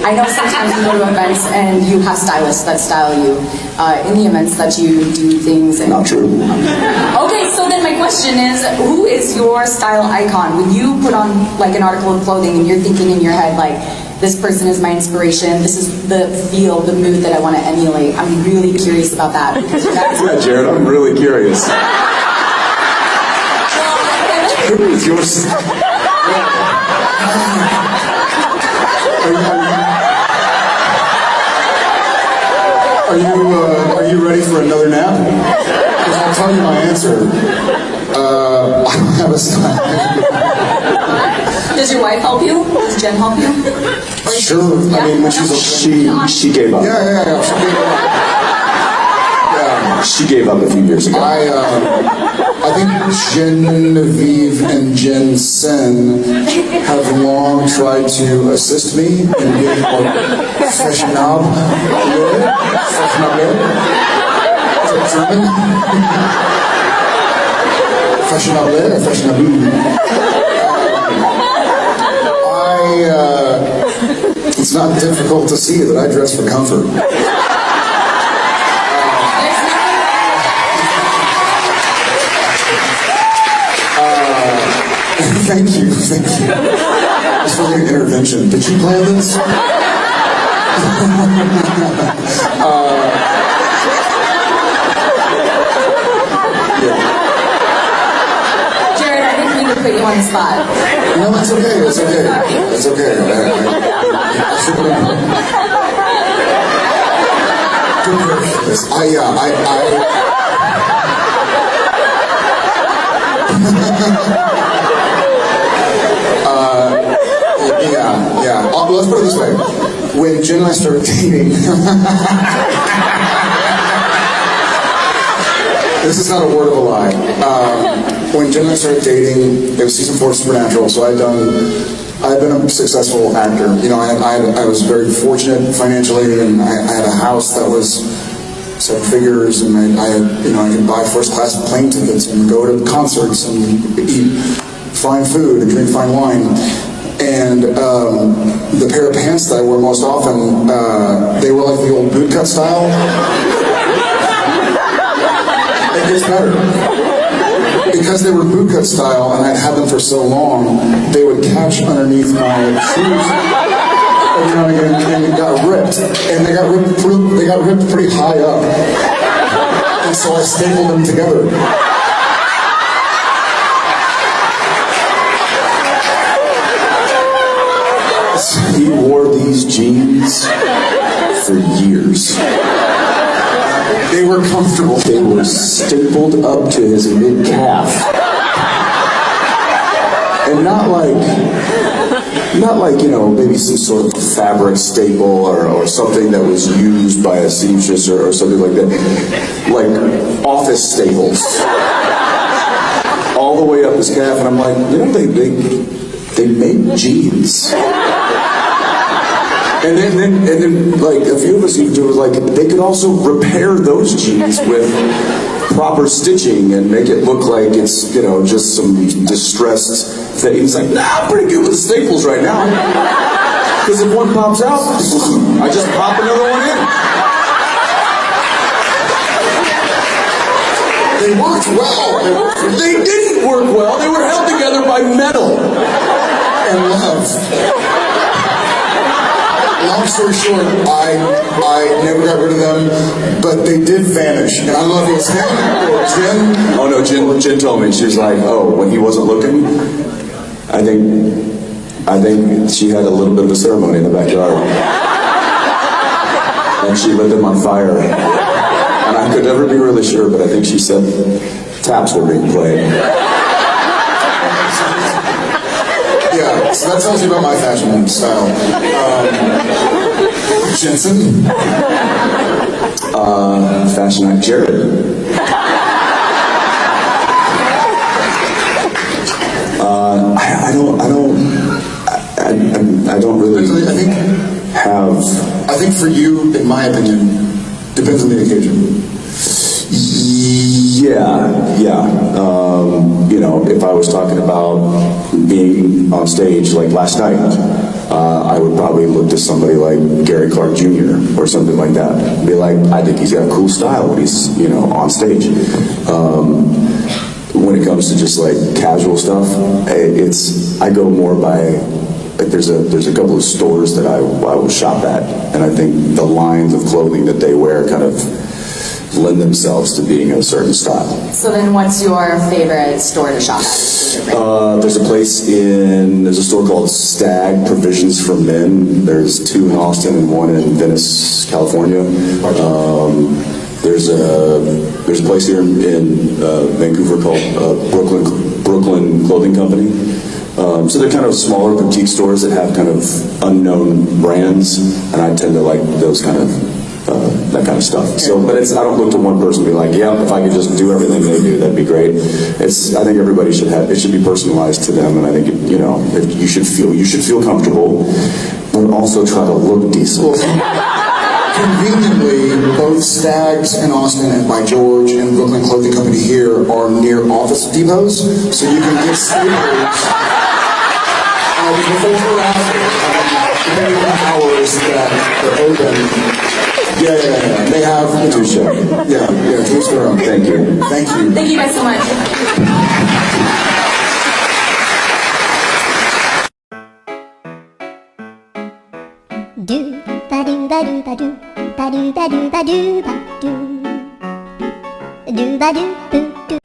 I know sometimes you go to events and you have stylists that style you. In the events that you do things. And, not true. Okay, so then my question is, who is your style icon? When you put on like an article of clothing and you're thinking in your head like, this person is my inspiration, this is the feel, the mood that I want to emulate. I'm really curious about that. Yeah, Jared, I'm really curious. Who is yours? Are you ready for another nap? Because I'll tell you my answer. I don't have a style. Does your wife help you? Does Jen help you? Sure. Yeah. I mean, when she gave up. Yeah. She gave up. Yeah. She gave up a few years ago. I think Genevieve and Jensen have long tried to assist me in being more fashionable. Is that German? Fashionable. It's not difficult to see that I dress for comfort. Thank you. This was an intervention. Did you plan this? Jared, I think we need to put you on the spot. No, that's okay. It's okay. Yeah. Let's put it this way. When Jen and I started dating, this is not a word of a lie. When Jen and I started dating, it was season 4 of Supernatural, so I've been a successful actor. You know, I was very fortunate financially, and I had a house that was 7 figures, and I could buy first-class plane tickets and go to concerts and eat fine food and drink fine wine. And the pair of pants that I wore most often, they were like the old bootcut style. It gets better. Because they were bootcut style and I'd had them for so long, they would catch underneath my shoes every now and again, and it got ripped. And they got ripped pretty high up. And so I stapled them together. He wore these jeans for years. They were comfortable. They were stapled up to his mid-calf. And not like, you know, maybe some sort of fabric staple or something that was used by a seamstress or something like that. Like office staples. All the way up his calf, and I'm like, you know, they made jeans. And then, like, a few of us even do it, like, they could also repair those jeans with proper stitching and make it look like it's, you know, just some distressed thing. He's like, nah, I'm pretty good with the staples right now. Because if one pops out, I just pop another one in. They worked well. They didn't work well. They were held together by metal and love. Long story short, I never got rid of them, but they did vanish. And I don't know if it was him or Jen. Oh no, Jen told me. She was like, oh, when he wasn't looking, I think she had a little bit of a ceremony in the backyard. And she lit them on fire. And I could never be really sure, but I think she said taps were being played. Yeah, so that tells you about my fashion style. Jensen? Fashion act Jared. I don't really have... I think for you, in my opinion, depends on the occasion. Yeah. You know, if I was talking about being on stage like last night, I would probably look to somebody like Gary Clark Jr. or something like that. Be like, I think he's got a cool style when he's, you know, on stage. When it comes to just like casual stuff, I go more by, like there's a couple of stores that I will shop at, and I think the lines of clothing that they wear kind of lend themselves to being a certain style. So then what's your favorite store to shop at? There's a store called Stag Provisions for Men. There's 2 in Austin and 1 in Venice, California. There's a place here in Vancouver called Brooklyn Clothing Company. So they're kind of smaller boutique stores that have kind of unknown brands, and I tend to like those kind of that kind of stuff. So, but I don't look to one person and be like, yeah, if I could just do everything they do, that'd be great. I think everybody should have, it should be personalized to them, and I think you know, you should feel comfortable, but also try to look decent. Conveniently, both Stags in Austin and by George and Brooklyn Clothing Company here are near office depots, so you can get sneakers before or after, depending on the hours that they're open. Yeah. They have, you know, yeah, Touche their own. Thank you. Thank you. Thank you guys so much. Do ba do ba do ba do ba do ba do ba do ba do ba do boo do.